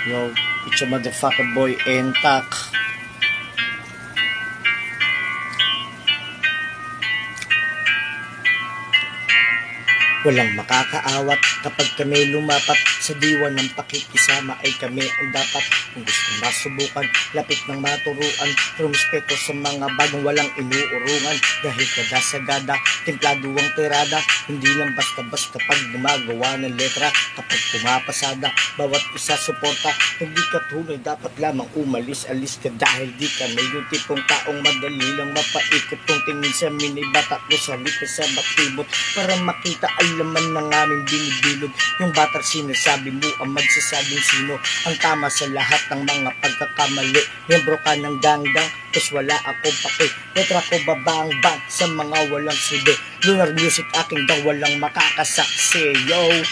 Yo, it's your motherfucker boy Entak. Walang makakaawat kapag kami lumapat sa diwa ng pakikisama ay kami ang dapat. Kung gustong masubukan, lapit ng maturuan, rumispeto sa mga bagong walang inuurungan. Dahil kada-sagada, templado ang tirada, hindi lang basta-basta pag gumagawa ng letra. Kapag pumapasada, bawat isa suporta, hindi ka tunay, dapat lamang umalis-alis ka. Dahil di kami yung tipong taong madali lang mapaikot. Kung tingin sa minibata ko, salita sa batibot para makita laman ng aming binibilog. Yung batang sinasabi mo ang magsasabing sino ang tama sa lahat ng mga pagkakamali. Miyembro ka ng ganggang, tapos wala akong pake. Letra ko babang-bang sa mga walang silbi. Lunar music aking daw walang makakasaksi. Yo!